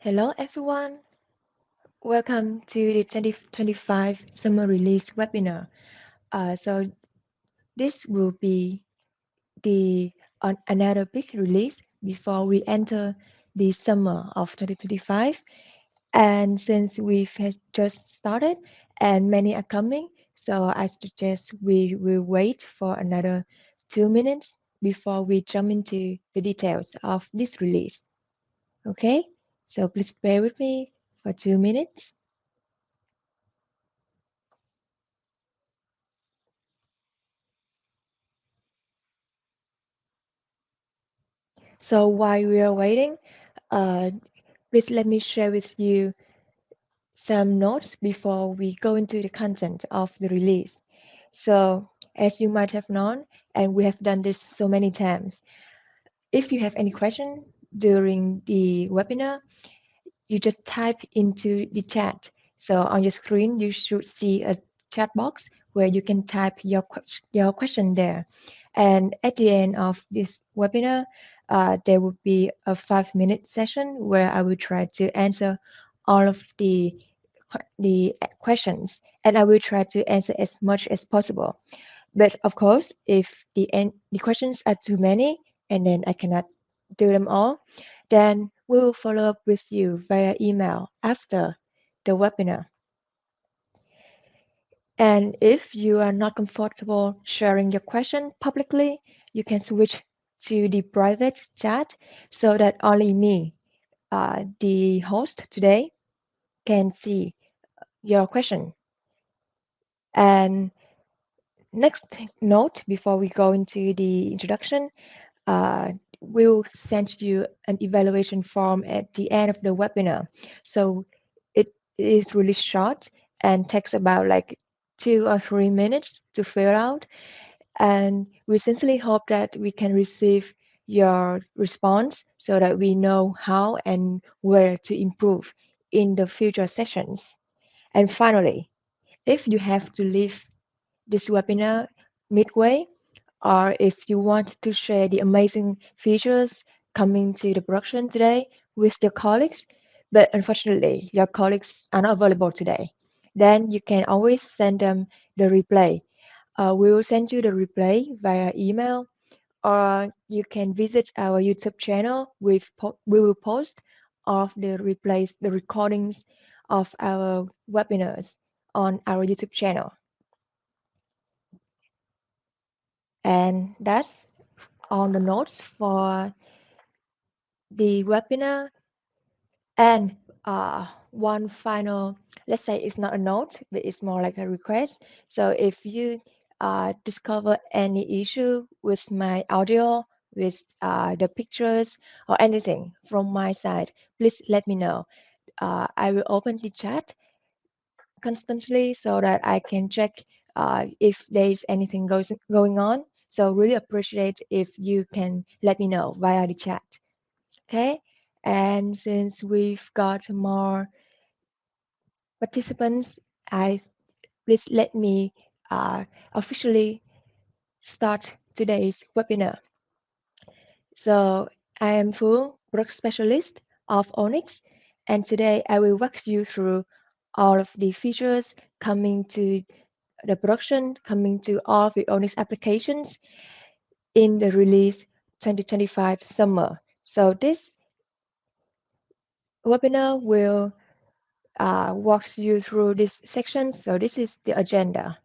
Hello everyone, welcome to the 2025 Summer Release webinar. So this will be the another big release before we enter the summer of 2025. And since we've had just started and many are coming, so I suggest we will wait for another 2 minutes before we jump into the details of this release. Okay, so please bear with me for 2 minutes. So while we are waiting, uh, please let me share with you some notes before we go into the content of the release. So as you might have known, and we have done this so many times, if you have any question during the webinar, you just type into the chat. So on your screen, you should see a chat box where you can type your question there. And at the end of this webinar, there will be a 5 minute session where I will try to answer all of the questions, and I will try to answer as much as possible. But of course, if the questions are too many and then I cannot do them all, then we will follow up with you via email after the webinar. And if you are not comfortable sharing your question publicly, you can switch to the private chat so that only me, the host today, can see your question. And next note before we go into the introduction, we'll send you an evaluation form at the end of the webinar. So it is really short and takes about like 2 or 3 minutes to fill out. And we sincerely hope that we can receive your response so that we know how and where to improve in the future sessions. And finally, if you have to leave this webinar midway, or if you want to share the amazing features coming to the production today with your colleagues, but unfortunately your colleagues are not available today, then you can always send them the replay. We will send you the replay via email, or you can visit our YouTube channel. We will post all of the replays, the recordings of our webinars on our YouTube channel. And that's on the notes for the webinar. And one final, let's say it's not a note, but it's more like a request. So if you discover any issue with my audio, with the pictures or anything from my side, please let me know. I will open the chat constantly so that I can check if there's anything going on. So really appreciate if you can let me know via the chat. Okay, and since we've got more participants, I please let me officially start today's webinar. So I am Phương, product specialist of Onix, and today I will walk you through all of the features coming to the production, coming to all of the Onix applications in the release 2025 summer. So this webinar will walks you through this section. So this is the agenda.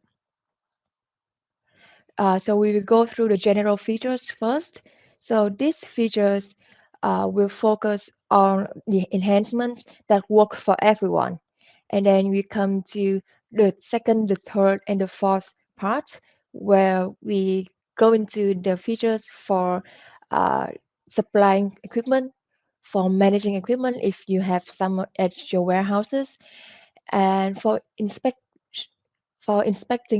So we will go through the general features first. So these features will focus on the enhancements that work for everyone. And then we come to the second, the third, and the fourth part, where we go into the features for uh, supplying equipment, for managing equipment if you have some at your warehouses, and for inspecting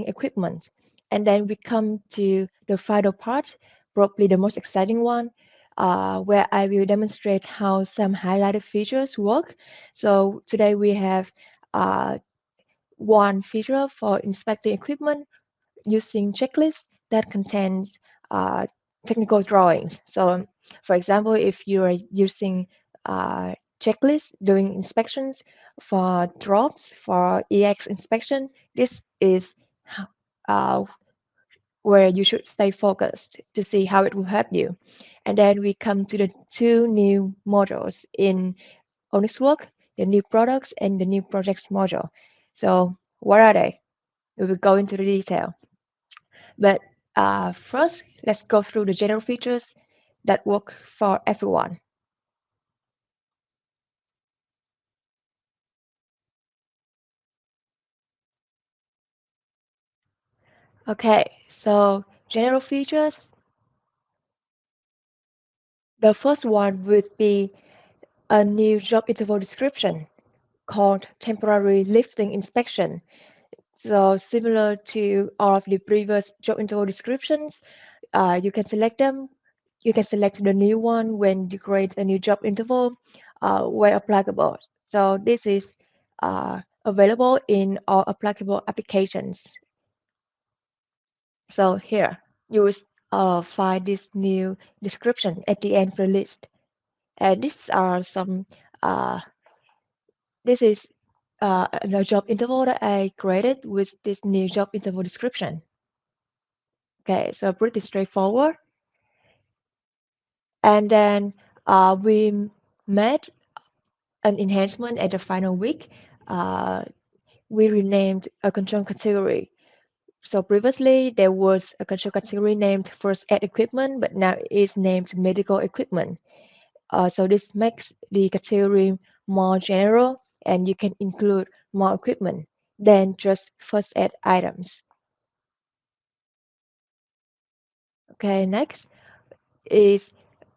equipment. And then we come to the final part, probably the most exciting one, where I will demonstrate how some highlighted features work. So today we have uh, one feature for inspecting equipment using checklists that contains technical drawings. So for example, if you are using checklist doing inspections, for drops, for EX inspection. This is uh, where you should stay focused to see how it will help you. And then we come to the two new modules in Onix Work, the new products and the new projects module. So what are they? We will go into the detail. But first, let's go through the general features that work for everyone. Okay, so general features, the first one would be a new job interval description called temporary lifting inspection. So similar to all of the previous job interval descriptions, you can select them. You can select the new one when you create a new job interval where applicable. So this is available in all applicable applications. So here you will find this new description at the end of the list. And these are some, uh, this is a job interval that I created with this new job interval description. Okay, so pretty straightforward. And then we made an enhancement at the final week. Uh, we renamed a control category. So previously there was a control category named first aid equipment, but now it's named medical equipment. So this makes the category more general and you can include more equipment than just first aid items. Okay, next is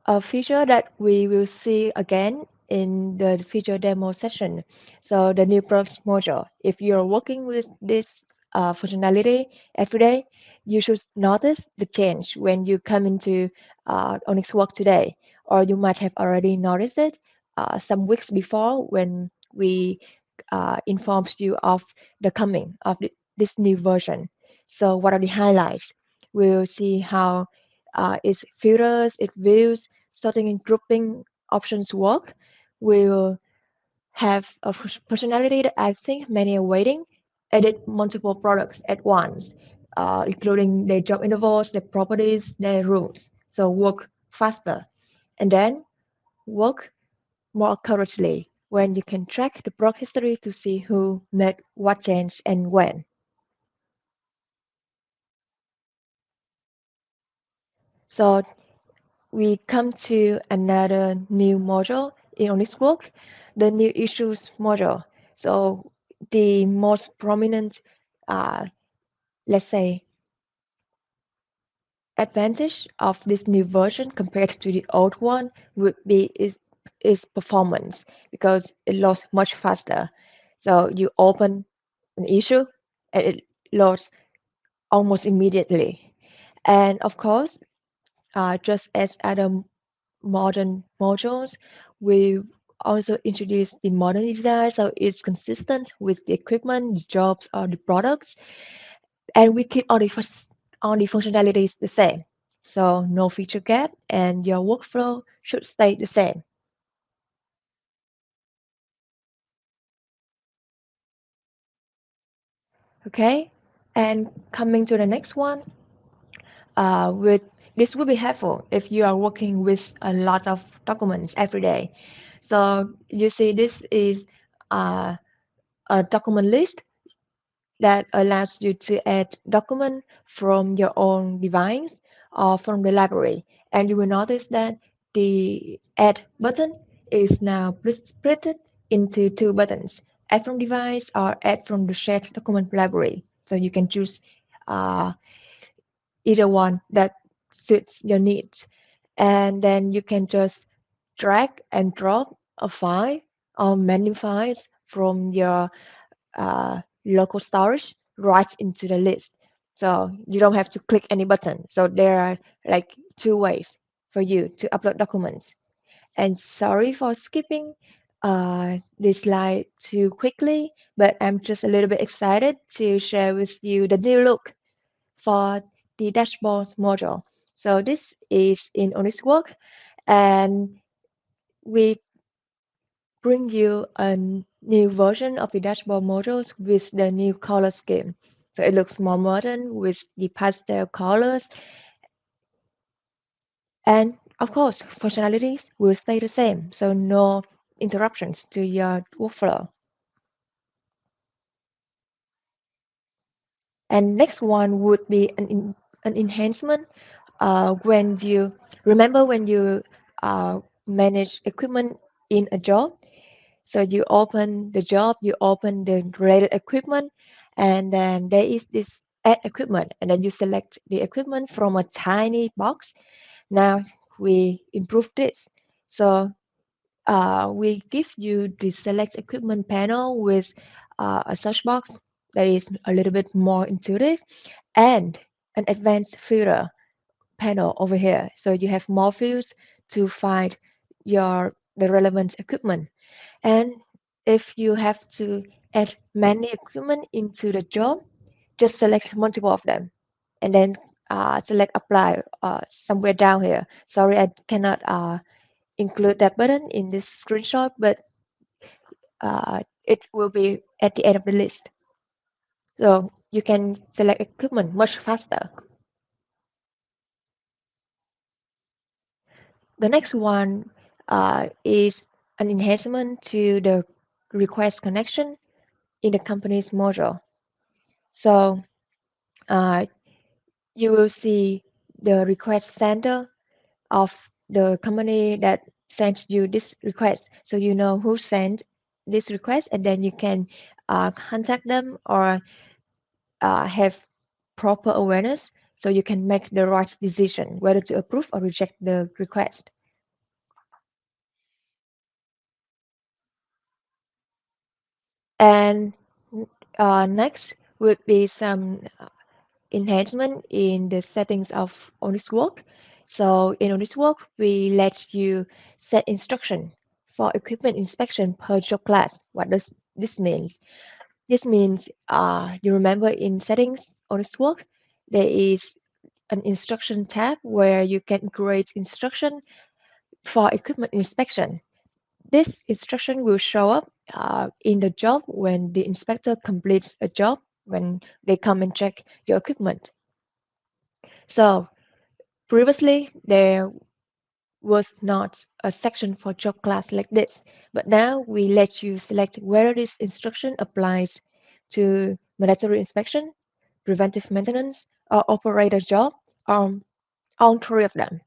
a feature that we will see again in the feature demo session. So the new prompts module, if you're working with this functionality every day, you should notice the change when you come into Onix Work today, or you might have already noticed it some weeks before when we informed you of the coming of this new version. So what are the highlights? We'll see how its filters, its views, sorting and grouping options work. We'll have a functionality that I think many are waiting, edit multiple products at once, including their job intervals, their properties, their rules. So work faster. And then work more accurately when you can track the product history to see who made what change and when. So we come to another new module in Onix Work, the new issues module. So the most prominent, uh, let's say, advantage of this new version compared to the old one would be is performance because it loads much faster. So you open an issue and it loads almost immediately. And of course, just as other modern modules, we also introduce the modern design so it's consistent with the equipment, the jobs, or the products, and we keep all the functionalities the same. So no feature gap, and your workflow should stay the same. Okay, and coming to the next one, with this will be helpful if you are working with a lot of documents every day. So you see, this is uh, a document list that allows you to add document from your own device or from the library. And you will notice that the add button is now split into two buttons, add from device or add from the shared document library. So you can choose uh, either one that suits your needs. And then you can just drag and drop a file or many files from your local storage right into the list. So you don't have to click any button. So there are like two ways for you to upload documents. And sorry for skipping this slide too quickly, but I'm just a little bit excited to share with you the new look for the dashboards module. So this is in Onix Work, and we bring you a new version of the dashboard models with the new color scheme. So it looks more modern with the pastel colors. And of course, functionalities will stay the same, so no interruptions to your workflow. And next one would be an enhancement when you remember when you manage equipment in a job. So you open the job, you open the related equipment, and then there is this add equipment, and then you select the equipment from a tiny box. Now we improve this. So we give you the select equipment panel with a search box that is a little bit more intuitive and an advanced filter panel over here. So you have more fields to find the relevant equipment. And if you have to add many equipment into the job, just select multiple of them and then select apply somewhere down here. Sorry, I cannot include that button in this screenshot, but it will be at the end of the list. So you can select equipment much faster. The next one is an enhancement to the request connection in the company's module. So uh, you will see the request sender of the company that sent you this request. So you know who sent this request, and then you can contact them or have proper awareness so you can make the right decision whether to approve or reject the request. And next would be some enhancement in the settings of Onix Work. So in Onix Work, we let you set instruction for equipment inspection per job class. What does this mean? This means you remember in settings Onix Work, there is an instruction tab where you can create instruction for equipment inspection. This instruction will show up in the job when the inspector completes a job, when they come and check your equipment. So previously, there was not a section for job class like this, but now we let you select whether this instruction applies to mandatory inspection, preventive maintenance, or operator job, or all three of them,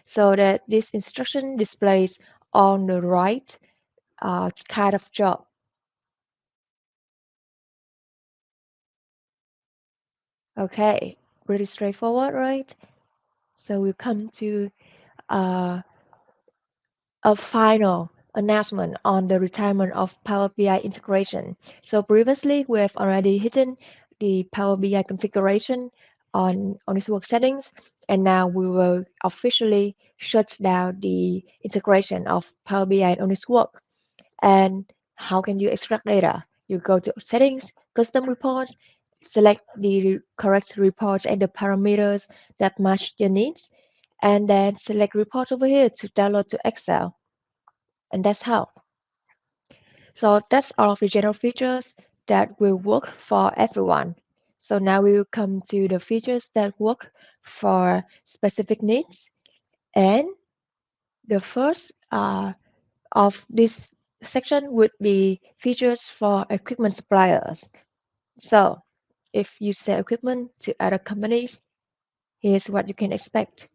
so that this instruction displays on the right kind of job. Okay, pretty straightforward, right? So we come to uh, a final announcement on the retirement of Power BI integration. So previously, we have already hidden the Power BI configuration on its work settings, and now we will officially shut down the integration of Power BI on its work. And how can you extract data? You go to settings, custom reports, select the correct reports and the parameters that match your needs, and then select report over here to download to Excel. And that's how. So that's all of the general features that will work for everyone. So now we will come to the features that work for specific needs. And the first of this section would be features for equipment suppliers. So if you sell equipment to other companies, here's what you can expect.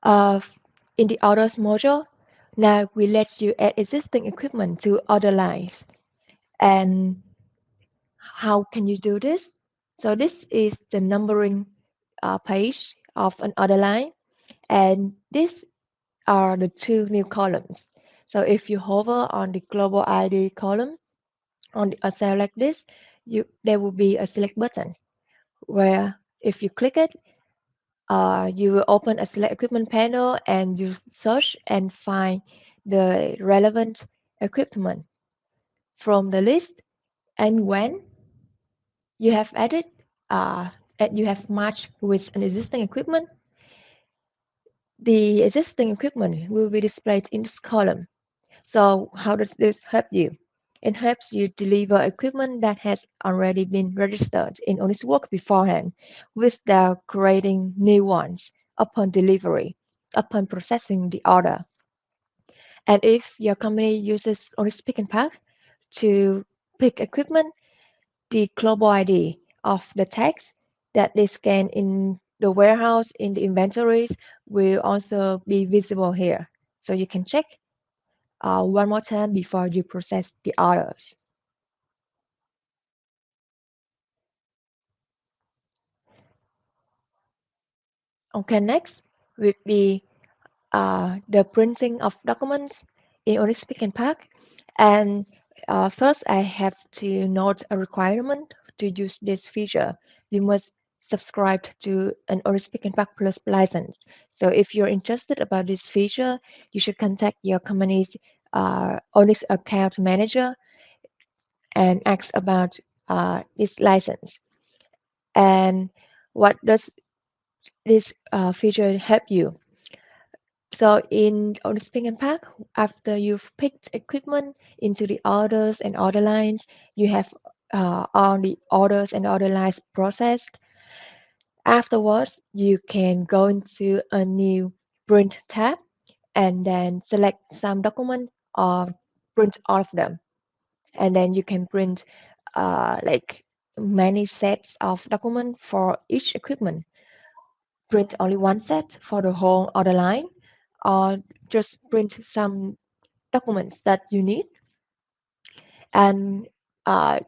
Uh, in the orders module, now we let you add existing equipment to order lines. And how can you do this? So this is the numbering page of an order line, and these are the two new columns. So if you hover on the global ID column on a cell like this, there will be a select button where if you click it, you will open a select equipment panel and you search and find the relevant equipment from the list. And when you have added, and you have matched with an existing equipment, The existing equipment will be displayed in this column. So how does this help you? It helps you deliver equipment that has already been registered in Onix Work beforehand without creating new ones upon delivery, upon processing the order. And if your company uses Onix Pick and Pack to pick equipment, the global ID of the tags that they scan in the warehouse in the inventories will also be visible here. So you can check one more time before you process the orders. Okay, next would be the printing of documents in Onix Pick and Pack. And first, I have to note a requirement to use this feature. You must subscribe to an Onix Pick and Pack Plus license. So if you're interested about this feature, you should contact your company's Onix account manager and ask about this license. And what does this feature help you? So on the Spring and Pack, after you've picked equipment into the orders and order lines, you have all the orders and order lines processed. Afterwards, you can go into a new print tab and then select some document or print all of them. And then you can print like many sets of document for each equipment. Print only one set for the whole order line or just print some documents that you need. And uh,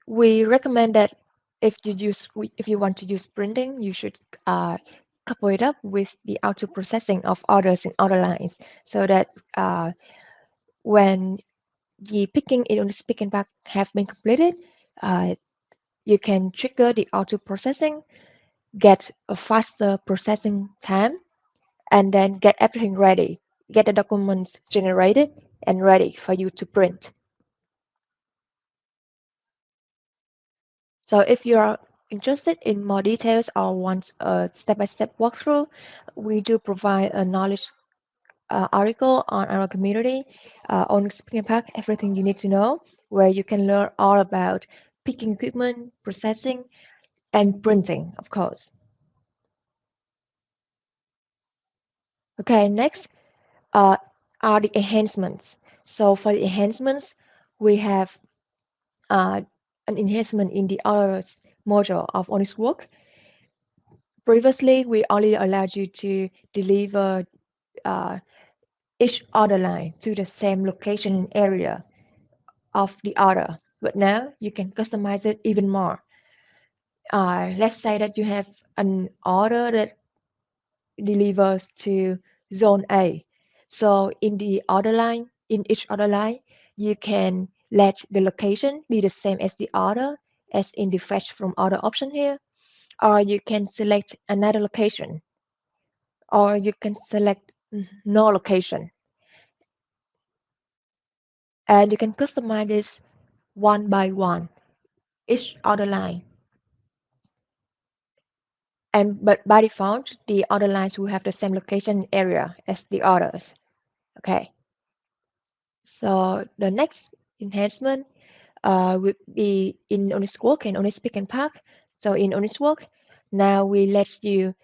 we recommend that if you want to use printing, you should couple it up with the auto processing of orders in order lines, so that when the picking in the pick and pack have been completed, uh, you can trigger the auto processing, get a faster processing time, and then get everything ready, get the documents generated and ready for you to print. So if you are interested in more details or want a step-by-step walkthrough, we do provide a knowledge article on our community on Spring Pack, everything you need to know, where you can learn all about picking equipment, processing, and printing, of course. Okay, next uh, are the enhancements. So for the enhancements, we have uh, an enhancement in the others module of Onix Work. Previously, we only allowed you to deliver uh, each order line to the same location and area of the order, but now you can customize it even more. Let's say that you have an order that delivers to zone A. So in the order line, in each order line, you can let the location be the same as the order, as in the fetch from order option here, or you can select another location, or you can select no location. And you can customize this one by one, each order line. And but by default, the order lines will have the same location area as the others. Okay. So the next enhancement would be in Onix Work and Onix Pick and Pack. So in Onix Work, now we let you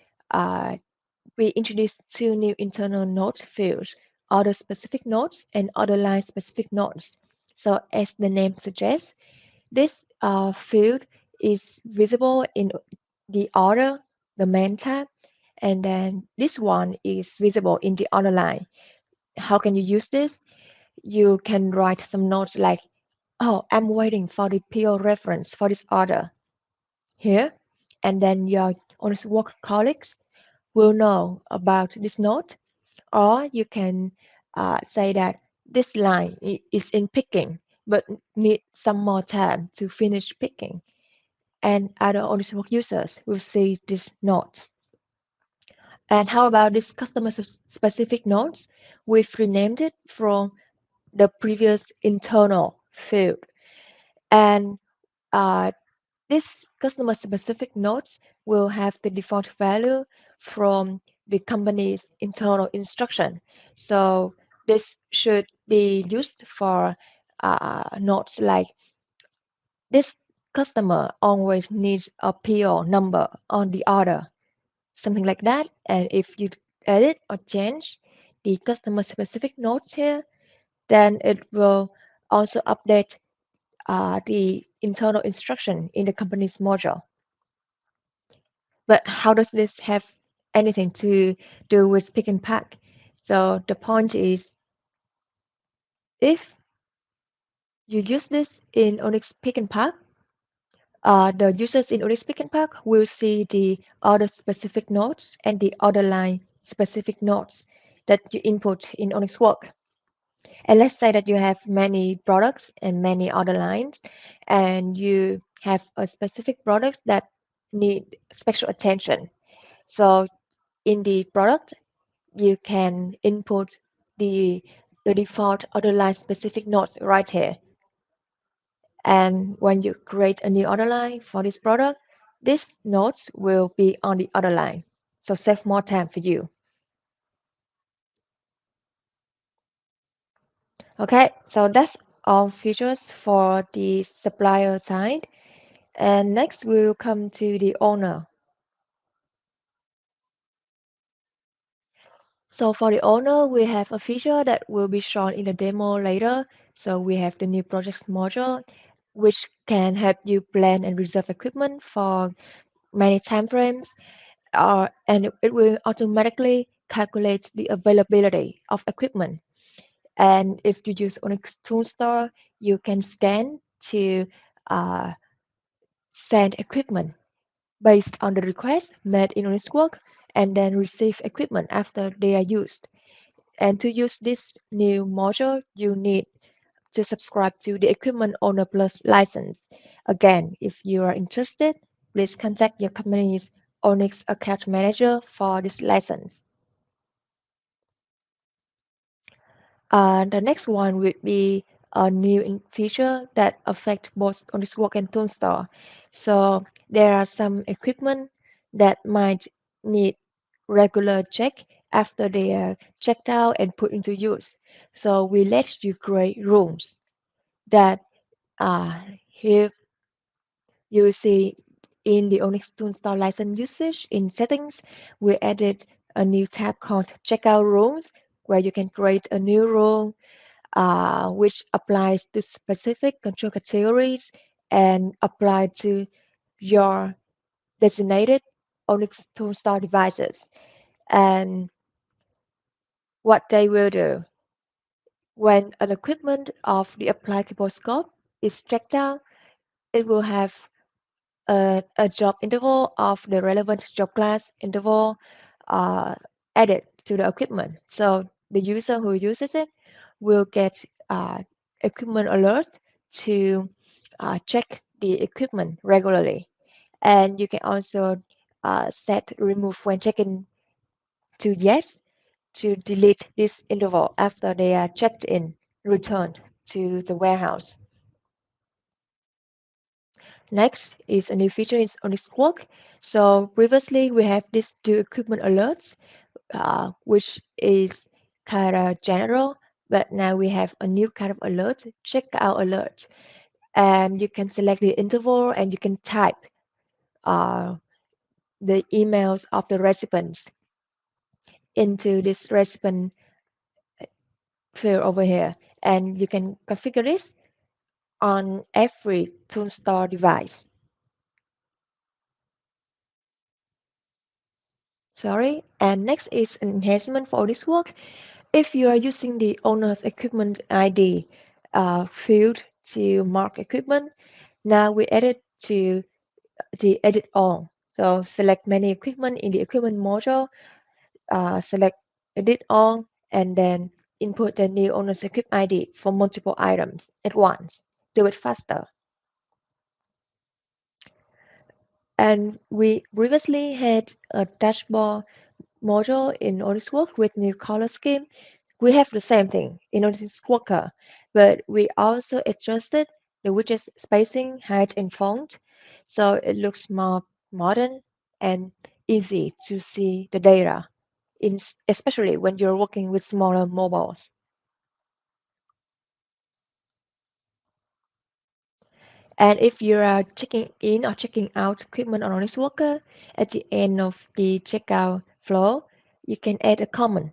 we introduce two new internal node fields, order specific nodes and order line specific nodes. So as the name suggests, this field is visible in the order, the main tab, and then this one is visible in the order line. How can you use this? You can write some notes like, oh, I'm waiting for the PO reference for this order here, and then your honest work colleagues will know about this note, or you can say that this line is in picking, but need some more time to finish picking, and other honest work users will see this note. And how about this customer specific notes? We've renamed it from the previous internal field. And uh, this customer specific notes will have the default value from the company's internal instruction. So this should be used for notes like this customer always needs a PO number on the order, something like that. And if you edit or change the customer specific notes here, then it will also update the internal instruction in the company's module. But how does this have anything to do with pick and pack? So the point is, if you use this in Onix Pick and Pack, the users in Onix Pick and Pack will see the order specific nodes and the order line specific nodes that you input in Onix Work. And let's say that you have many products and many order lines, and you have a specific products that need special attention. So in the product, you can input the, the default order line specific nodes right here. And when you create a new order line for this product, these nodes will be on the order line. So save more time for you. Okay, so that's all features for the supplier side. And next we'll come to the owner. So for the owner, we have a feature that will be shown in the demo later. So we have the new projects module, which can help you plan and reserve equipment for many time frames, and it will automatically calculate the availability of equipment. And if you use Onyx Tool Store, you can scan to uh, send equipment based on the request made in Onyx Work and then receive equipment after they are used. And to use this new module, you need to subscribe to the Equipment Owner Plus license. Again, if you are interested, please contact your company's Onyx account manager for this license. The next one would be a new feature that affect both Onyx Work and Toolstar. So there are some equipment that might need regular check after they are checked out and put into use. So we let you create rules that here you see in the Onyx Toolstar license usage in settings, we added a new tab called checkout rules where you can create a new rule which applies to specific control categories and apply to your designated Onyx Toolstar devices. And what they will do when an equipment of the applicable scope is checked out, it will have a job interval of the relevant job class interval uh, added to the equipment. So the user who uses it will get equipment alert to check the equipment regularly. And you can also set remove when checking to yes to delete this interval after they are checked in, returned to the warehouse. Next is a new feature is on this work. So previously we have this do equipment alerts, which is kind of general, but now we have a new kind of alert, checkout alert. And you can select the interval and you can type uh, the emails of the recipients into this recipient field over here. And you can configure this on every Toolstar device. Sorry. And next is an enhancement for this work. If you are using the owner's equipment ID field to mark equipment, now we edit to the edit all. So select many equipment in the equipment module, select edit all, and then input the new owner's equipment ID for multiple items at once. Do it faster. And we previously had a dashboard module in Onix Work with new color scheme. We have the same thing in Onix Worker, but we also adjusted the widget spacing, height, and font, so it looks more modern and easy to see the data. especially when you're working with smaller mobiles. And if you are checking in or checking out equipment on Onix Worker, at the end of the checkout flow, you can add a comment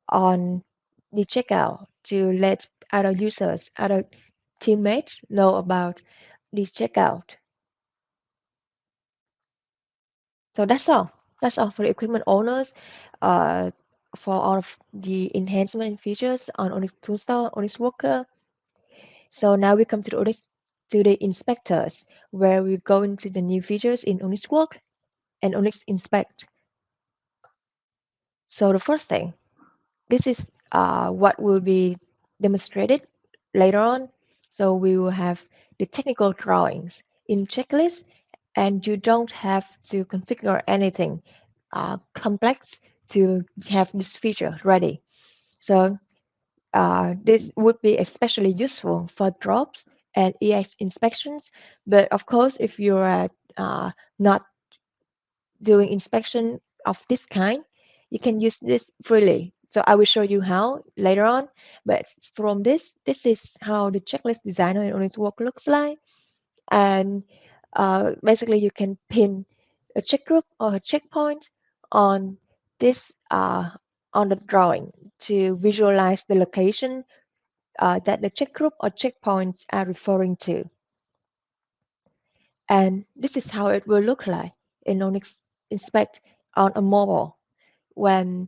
on the checkout to let other users, other teammates know about the checkout. So that's all. That's all for the equipment owners. Uh, for all of the enhancement and features on Onix Toolstore, Onix Worker. So now we come to the Onix, to the inspectors, where we go into the new features in Onix Work and Onix Inspect. So the first thing, this is what will be demonstrated later on. So we will have the technical drawings in checklist, and you don't have to configure anything complex to have this feature ready. So this would be especially useful for drops and EX inspections. But of course, if you are not doing inspection of this kind, you can use this freely. So I will show you how later on. But from this is how the checklist designer in Onyx Work looks like. And basically, you can pin a check group or a checkpoint on this on the drawing to visualize the location that the check group or checkpoints are referring to. And this is how it will look like in Onyx Inspect on a mobile when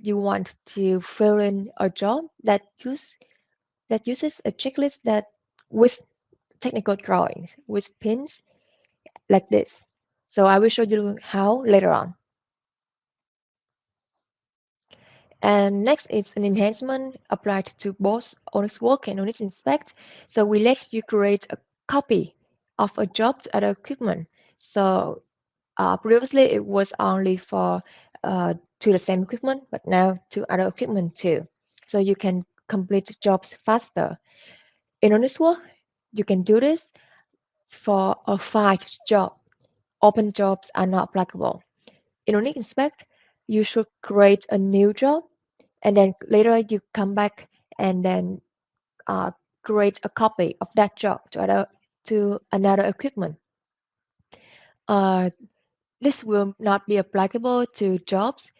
you want to fill in a job that uses a checklist that with technical drawings with pins like this. So I will show you how later on. And next is an enhancement applied to both Onyx Work and Onyx Inspect. So we let you create a copy of a job to other equipment. So previously it was only for to the same equipment, but now to other equipment too. So you can complete jobs faster. In Onyx Work, you can do this for a filed job. Open jobs are not applicable. In Onyx Inspect, you should create a new job and then later you come back and then uh, create a copy of that job to another equipment. Uh, this will not be applicable to jobs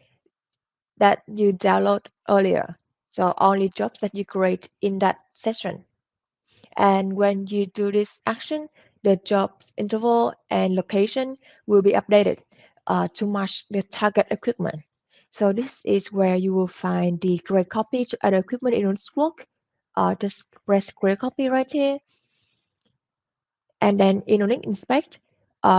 that you download earlier. So only jobs that you create in that session. And when you do this action, the jobs interval and location will be updated to match the target equipment. So this is where you will find the create copy to other equipment in Onix Work. Just press create copy right here. And then in Onix Inspect,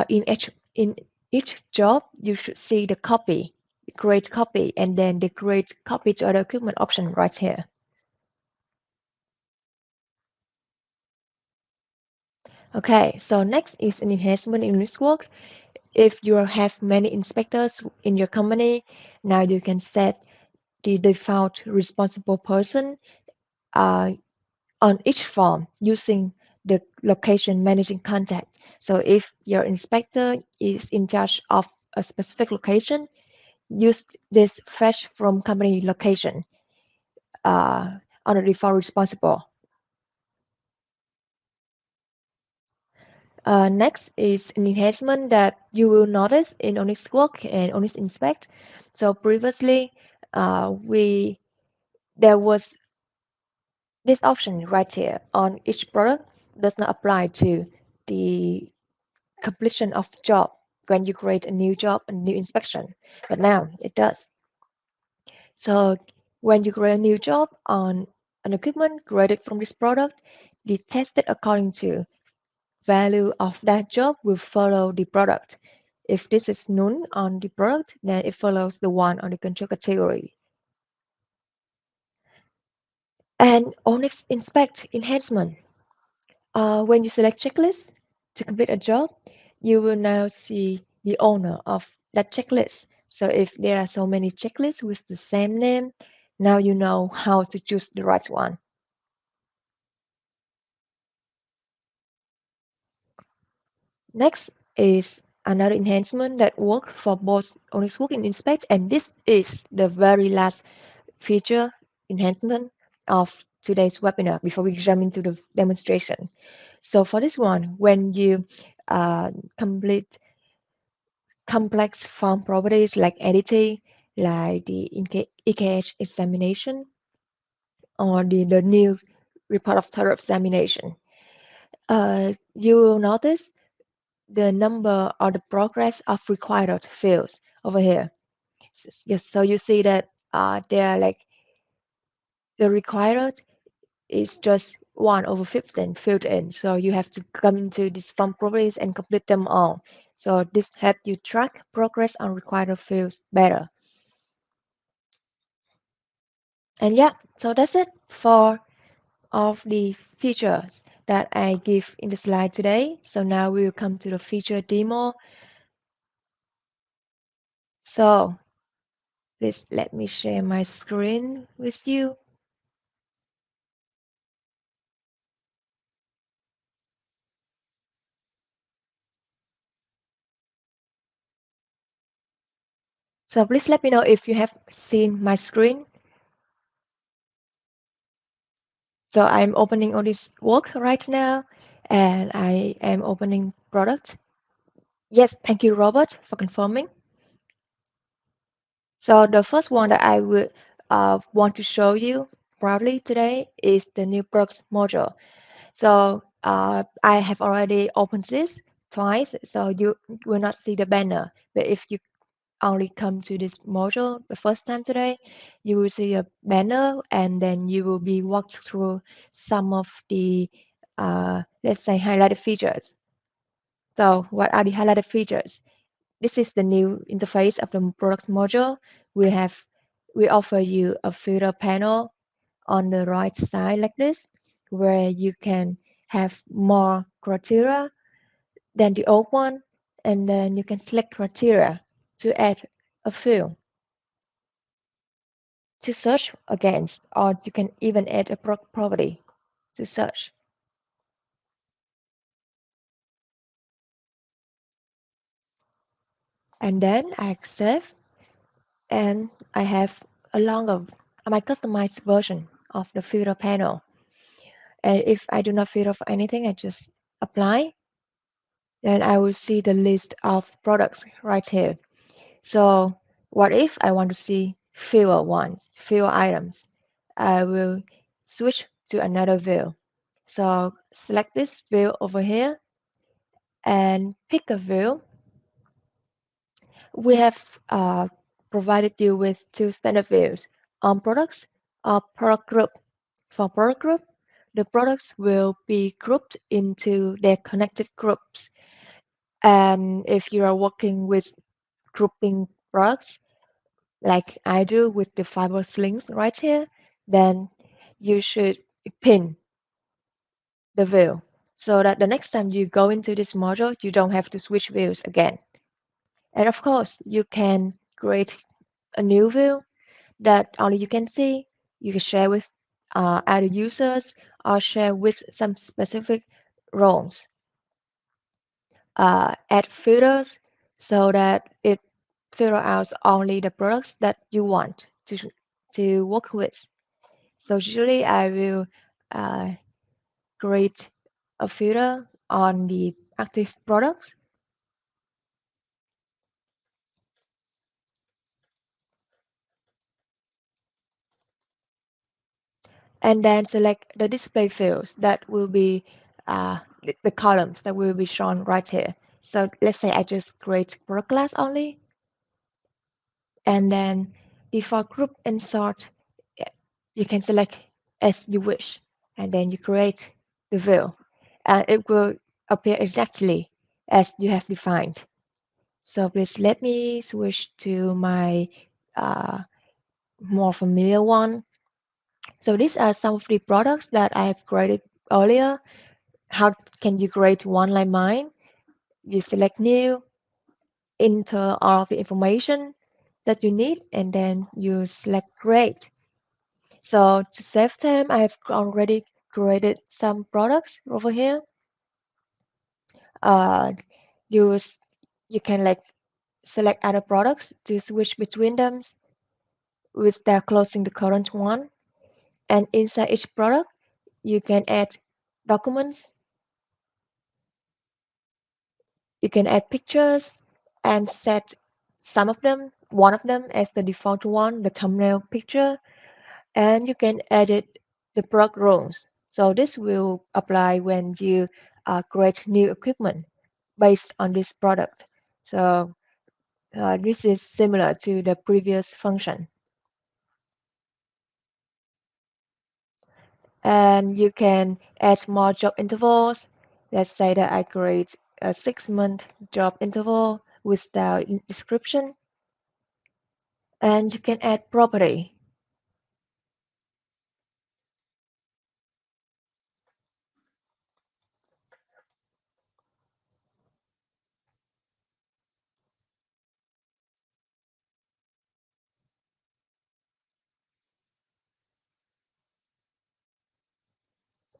in each job, you should see the copy, the create copy, and then the create copy to other equipment option right here. Okay, so next is an enhancement in Onix Work. If you have many inspectors in your company, now you can set the default responsible person uh, on each form using the location managing contact. So if your inspector is in charge of a specific location, use this fetch from company location on the default responsible. Next is an enhancement that you will notice in Onix Work and Onix Inspect. So previously, we there was this option right here on each product does not apply to the completion of job when you create a new job and new inspection, but now it does. So when you create a new job on an equipment created from this product, the tested according to value of that job will follow the product. If this is none on the product, then it follows the one on the control category. And Onyx Inspect enhancement. When you select checklist to complete a job, you will now see the owner of that checklist. So if there are so many checklists with the same name, now you know how to choose the right one. Next is another enhancement that work for both Onix Work and Inspect, and this is the very last feature enhancement of today's webinar before we jump into the demonstration. So for this one, when you complete complex form properties like editing, like the EKH examination, or the new report of thorough examination, you will notice the number or the progress of required fields over here. So you see that they are like the required is just 1 over 15 filled in. So you have to come into these form properties and complete them all. So this helps you track progress on required fields better. And yeah, so that's it for all of the features that I give in the slide today. So now we will come to the feature demo. So please let me share my screen with you. So please let me know if you have seen my screen. So I'm opening Onix Work right now, and I am opening product. Yes, thank you, Robert, for confirming. So the first one that I would want to show you proudly today is the new products module. So I have already opened this twice, so you will not see the banner. But if you only come to this module the first time today, you will see a banner, and then you will be walked through some of the, let's say, highlighted features. So what are the highlighted features? This is the new interface of the products module. We offer you a filter panel on the right side like this, where you can have more criteria than the old one, and then you can select criteria to add a field to search against, or you can even add a property to search. And then I save, and I have a longer, my customized version of the filter panel. And if I do not filter for anything, I just apply, then I will see the list of products right here. So what if I want to see fewer ones, fewer items? I will switch to another view. So select this view over here and pick a view. We have provided you with two standard views on products or product group. For product group, the products will be grouped into their connected groups. And if you are working with grouping products, like I do with the fiber slings right here, then you should pin the view so that the next time you go into this module, you don't have to switch views again. And of course, you can create a new view that only you can see. You can share with other users or share with some specific roles. Add filters so that it filter out only the products that you want to work with. So usually I will uh, create a filter on the active products and then select the display fields that will be the columns that will be shown right here. So let's say I just create product class only, and then default group and sort, you can select as you wish, and then you create the view, and it will appear exactly as you have defined. So please let me switch to my uh, more familiar one. So these are some of the products that I have created earlier. How can you create one like mine? You select new, enter all of the information that you need, and then you select create. So to save time, I've already created some products over here. Uh, you you can like select other products to switch between them without closing the current one. And inside each product, you can add documents, you can add pictures and set one of them as the default one, the thumbnail picture, and you can edit the product roles. So this will apply when you create new equipment based on this product. So this is similar to the previous function. And you can add more job intervals. Let's say that I create a 6-month job interval without description. And you can add property.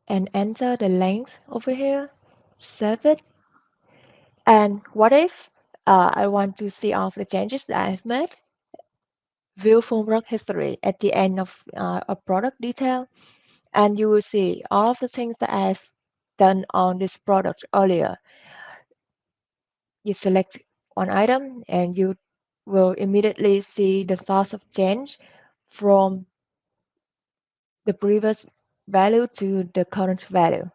And enter the length over here, save it. And what if I want to see all of the changes that I've made? View full work history at the end of a product detail, and you will see all of the things that I've done on this product earlier. You select one item, and you will immediately see the source of change from the previous value to the current value.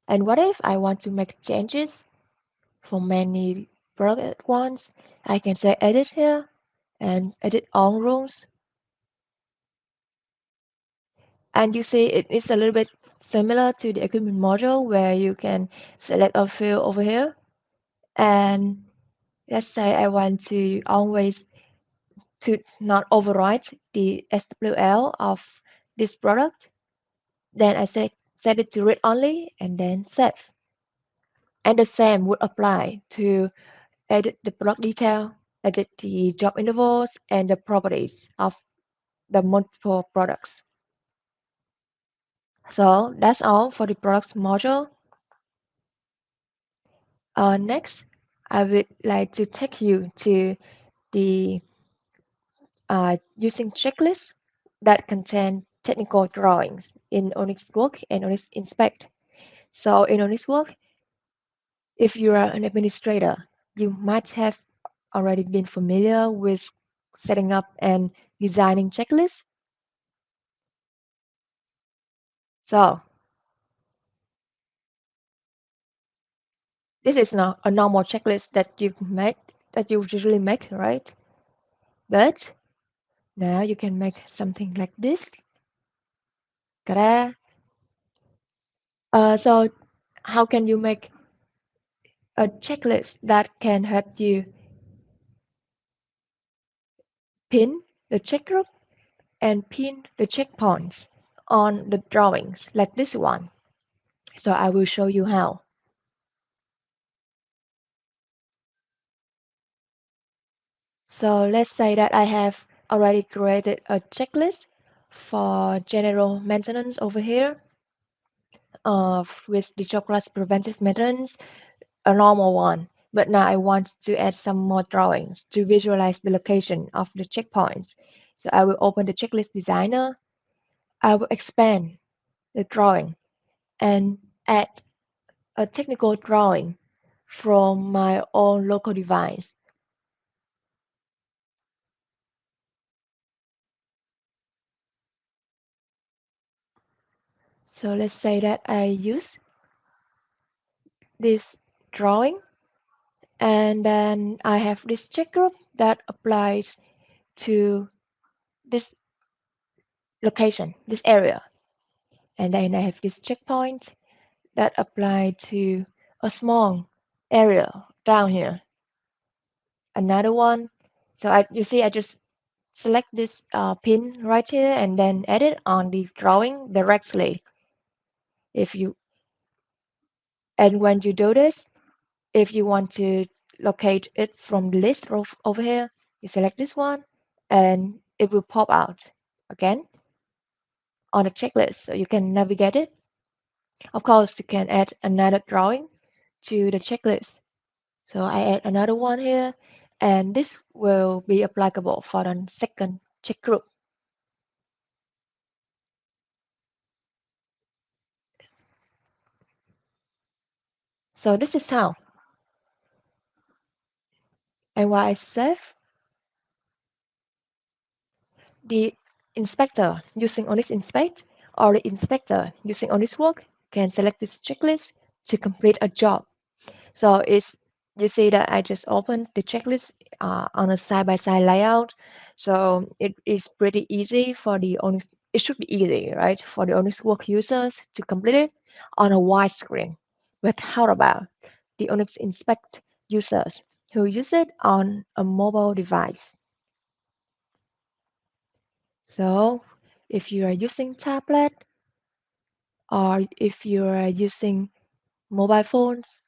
And what if I want to make changes for many products at once? I can say edit here and edit all rules. And you see it is a little bit similar to the equipment module where you can select a field over here. And let's say I want to always to not overwrite the SWL of this product. Then I set it to read only and then save. And the same would apply to edit the product detail, edit the job intervals, and the properties of the multiple products. So that's all for the products module. Next, I would like to take you to the using checklists that contain technical drawings in Onix Work and Onix Inspect. So in Onix Work, if you are an administrator, you might have already been familiar with setting up and designing checklists. So this is not a normal checklist that you usually make, right? But now you can make something like this. Ta-da! So how can you make a checklist that can help you pin the check group and pin the checkpoints on the drawings like this one? So I will show you how. So let's say that I have already created a checklist for general maintenance over here with the job class preventive maintenance, a normal one. But now I want to add some more drawings to visualize the location of the checkpoints. So I will open the checklist designer. I will expand the drawing and add a technical drawing from my own local device. So let's say that I use this drawing, and then I have this check group that applies to this location, this area. And then I have this checkpoint that apply to a small area down here. Another one. So you see, I just select this pin right here and then edit on the drawing directly. If you and when you do this, if you want to locate it from the list over here, you select this one, and it will pop out again on the checklist, so you can navigate it. Of course, you can add another drawing to the checklist. So I add another one here, and this will be applicable for the second check group. So this is how. And while I save, the inspector using Onix Inspect or the inspector using Onix Work can select this checklist to complete a job. So it's you see that I just opened the checklist on a side-by-side layout. So it is pretty easy for the Onix. It should be easy, right, for the Onix Work users to complete it on a wide screen. But how about the Onix Inspect users who use it on a mobile device? So if you are using tablet or if you are using mobile phones,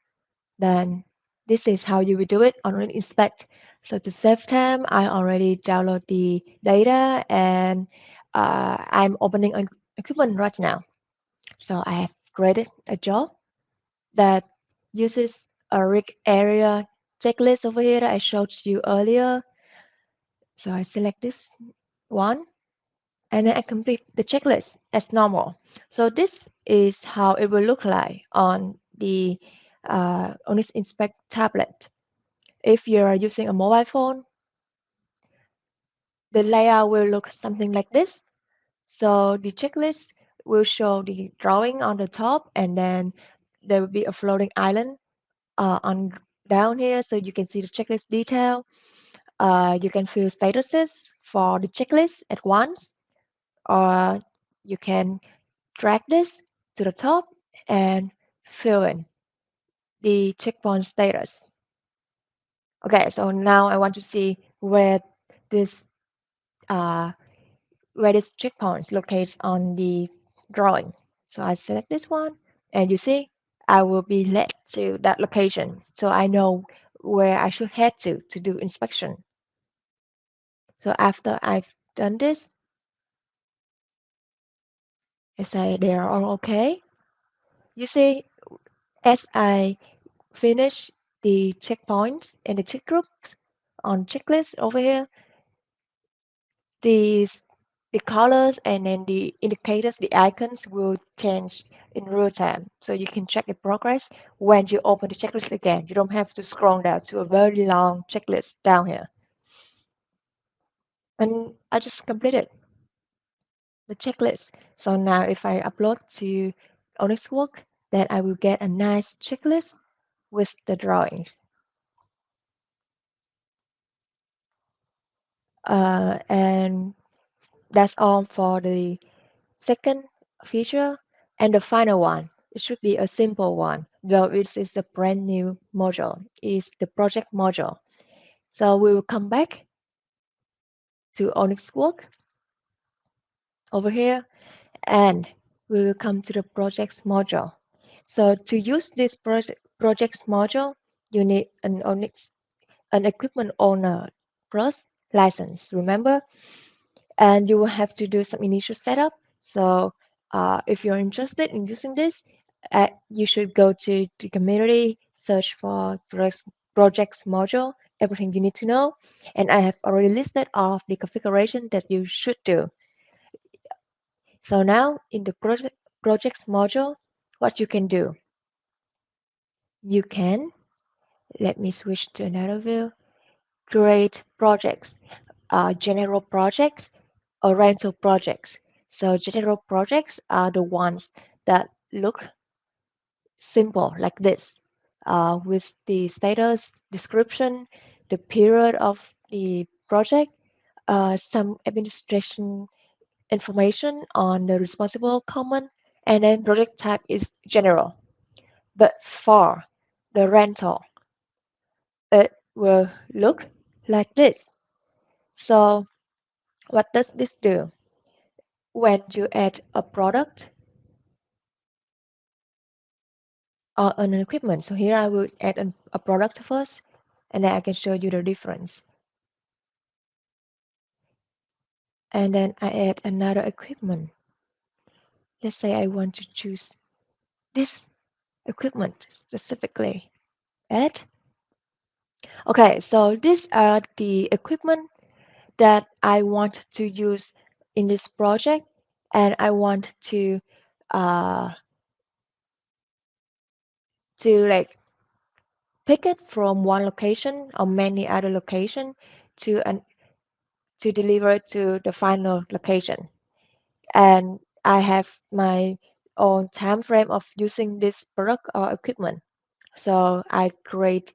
then this is how you will do it on an inspect. So to save time, I already download the data and I'm opening an equipment right now. So I have created a job that uses a rig area checklist over here that I showed you earlier. So I select this one and then I complete the checklist as normal. So this is how it will look like on the Onix Inspect tablet. If you're using a mobile phone, the layout will look something like this. So the checklist will show the drawing on the top, and then there will be a floating island on down here, so you can see the checklist detail. You can fill statuses for the checklist at once, or you can drag this to the top and fill in the checkpoint status. Okay, so now I want to see this uh, where this checkpoint locates on the drawing. So I select this one, and you see I will be led to that location, so I know where I should head to do inspection. So after I've done this, I say they are all okay. You see, as I finish the checkpoints and the check groups on checklist over here, these the colors and then the indicators, the icons will change in real time. So you can check the progress when you open the checklist again. You don't have to scroll down to a very long checklist down here. And I just completed the checklist. So now if I upload to Onix Work, then I will get a nice checklist with the drawings. And that's all for the second feature. And the final one, it should be a simple one, though it is a brand new module, is the project module. So we will come back to Onix Work over here, and we will come to the projects module. So to use this projects module, you need an equipment owner plus license. Remember, and you will have to do some initial setup. So if you're interested in using this, you should go to the community, search for projects module, everything you need to know. And I have already listed off the configuration that you should do. So now in the projects module, what you can do, you can, let me switch to another view, create projects, general projects or rental projects. So general projects are the ones that look simple like this, with the status, description, the period of the project, some administration information on the responsible common, and then project type is general. But for the rental, it will look like this. So what does this do? When you add a product or an equipment. So here I will add a product first, and then I can show you the difference. And then I add another equipment. Let's say I want to choose this equipment specifically. Add. Okay, so these are the equipment that I want to use in this project, and I want uh, to like pick it from one location or many other location to an to deliver it to the final location. And I have my own time frame of using this product or equipment. So I create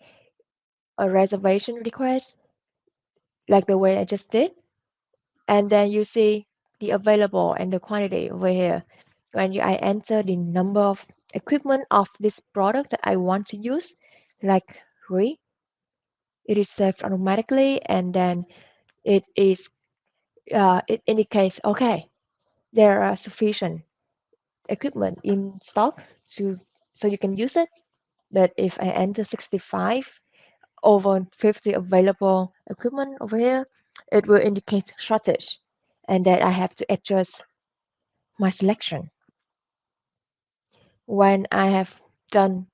a reservation request like the way I just did, and then you see the available and the quantity over here. I enter the number of equipment of this product that I want to use, like three, it is saved automatically, and then it indicates okay, there are sufficient equipment in stock to so you can use it. But if I enter 65 over 50 available equipment over here, it will indicate shortage, and that I have to adjust my selection. When I have done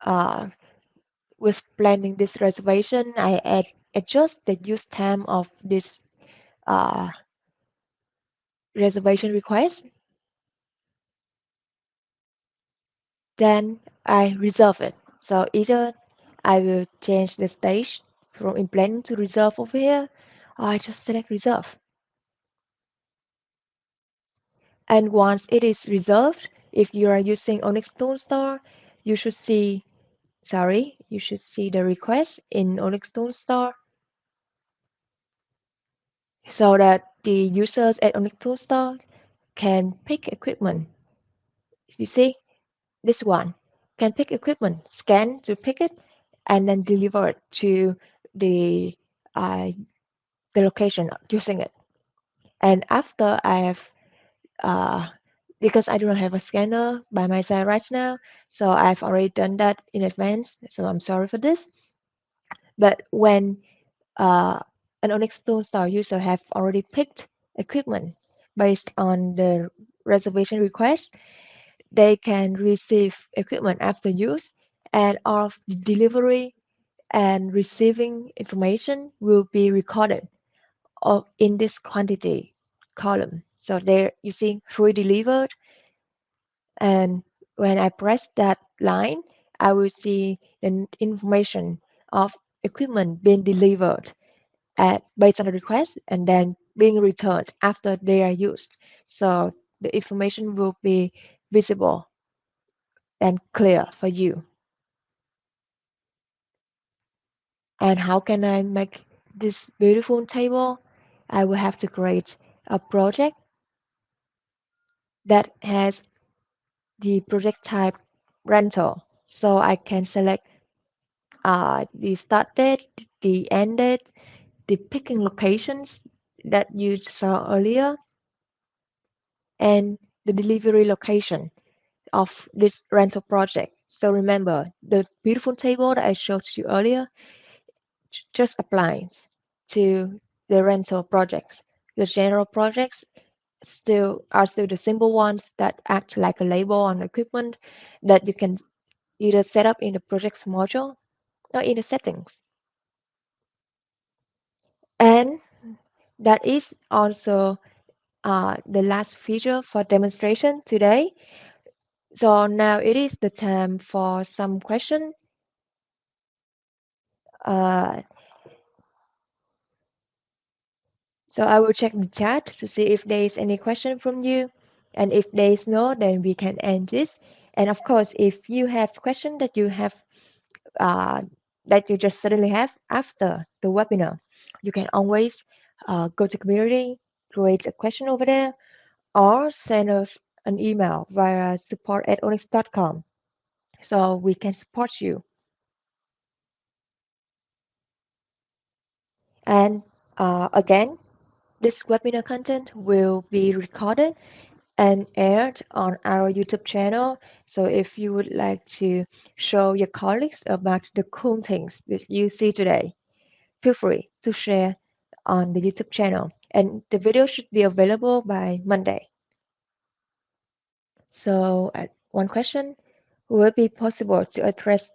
uh, with planning this reservation, I adjust the use time of this uh, reservation request. Then I reserve it. So either I will change the stage from in planning to reserve over here, or I just select reserve. And once it is reserved, if you are using Onix Tool Store, you should see, you should see the request in Onix Tool Store so that the users at Onix Tool Store can pick equipment. You see, this one can pick equipment, scan to pick it, and then deliver it to the uh, the location using it. And after I have, uh, because I do not have a scanner by my side right now, so I've already done that in advance. So I'm sorry for this. But when uh, an Onyx Stone Star user have already picked equipment based on the reservation request, they can receive equipment after use, and all of the delivery and receiving information will be recorded in this quantity column. So there you see free delivered, and when I press that line, I will see the information of equipment being delivered based on the request and then being returned after they are used. So the information will be visible and clear for you. And how can I make this beautiful table? I will have to create a project that has the project type rental. So I can select the start date, the end date, the picking locations that you saw earlier, and the delivery location of this rental project. So remember, the beautiful table that I showed you earlier just applies to the rental projects. The general projects still the simple ones that act like a label on equipment that you can either set up in the projects module or in the settings. And that is also the last feature for demonstration today. So now it is the time for some question. Uh, so I will check the chat to see if there is any question from you. And if there is no, then we can end this. And of course, if you have question uh, that you just suddenly have after the webinar, you can always go to community, create a question over there, or send us an email via support@onyx.com so we can support you. And again, this webinar content will be recorded and aired on our YouTube channel. So if you would like to show your colleagues about the cool things that you see today, feel free to share on the YouTube channel. And the video should be available by Monday. So, one question: will it be possible to address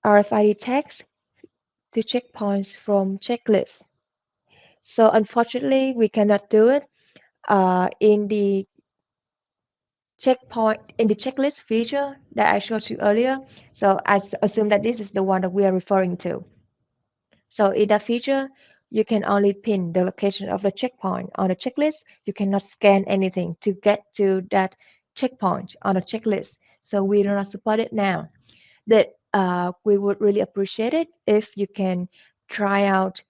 RFID tags to checkpoints from checklists? So, unfortunately, we cannot do it in the checklist feature that I showed you earlier. So, assume that this is the one that we are referring to. So in that feature, you can only pin the location of the checkpoint on the checklist. You cannot scan anything to get to that checkpoint on the checklist. So we do not support it now. That we would really appreciate it if you can try out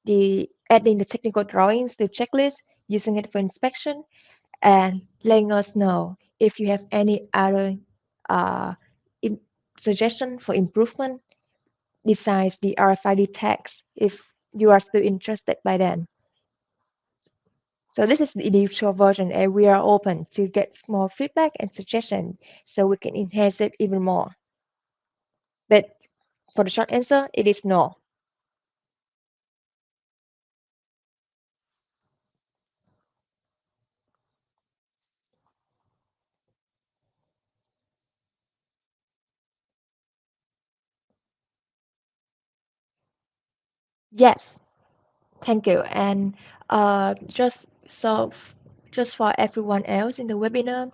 the adding the technical drawings to checklist, using it for inspection, and letting us know if you have any other uh, im- suggestion for improvement besides the RFID tags if you are still interested by then. So this is the initial version and we are open to get more feedback and suggestion so we can enhance it even more. But for the short answer, it is no. Yes, thank you. And just for everyone else in the webinar,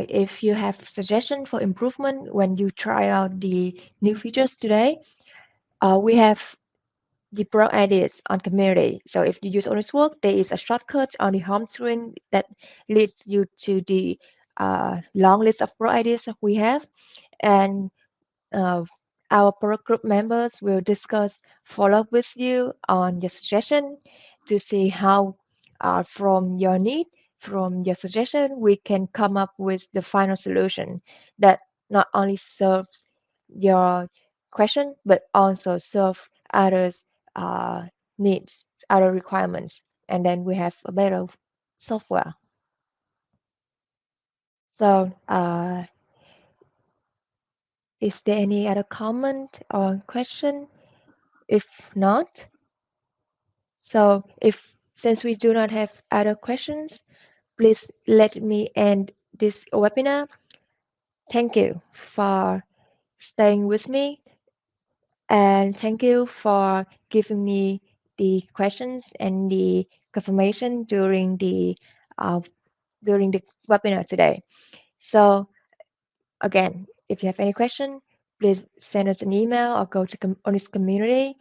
if you have suggestion for improvement when you try out the new features today, we have the pro ideas on community. So if you use Onix Work, there is a shortcut on the home screen that leads you to the long list of pro ideas that we have. And uh, our pro group members will discuss, follow up with you on your suggestion to see how, from your need, from your suggestion, we can come up with the final solution that not only serves your question, but also serve others' uh, needs, other requirements, and then we have a better software. So, is there any other comment or question? If not, so if since we do not have other questions, please let me end this webinar. Thank you for staying with me and thank you for giving me the questions and the confirmation uh, during the webinar today. So again, if you have any question, please send us an email or go to Honest Community.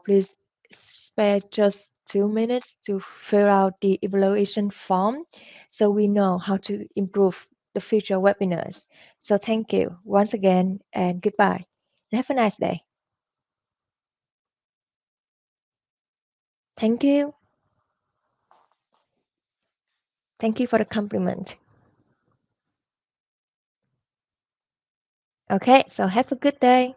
Please spare just 2 minutes to fill out the evaluation form so we know how to improve the future webinars. So thank you once again and goodbye. Have a nice day. Thank you. Thank you for the compliment. Okay, so have a good day.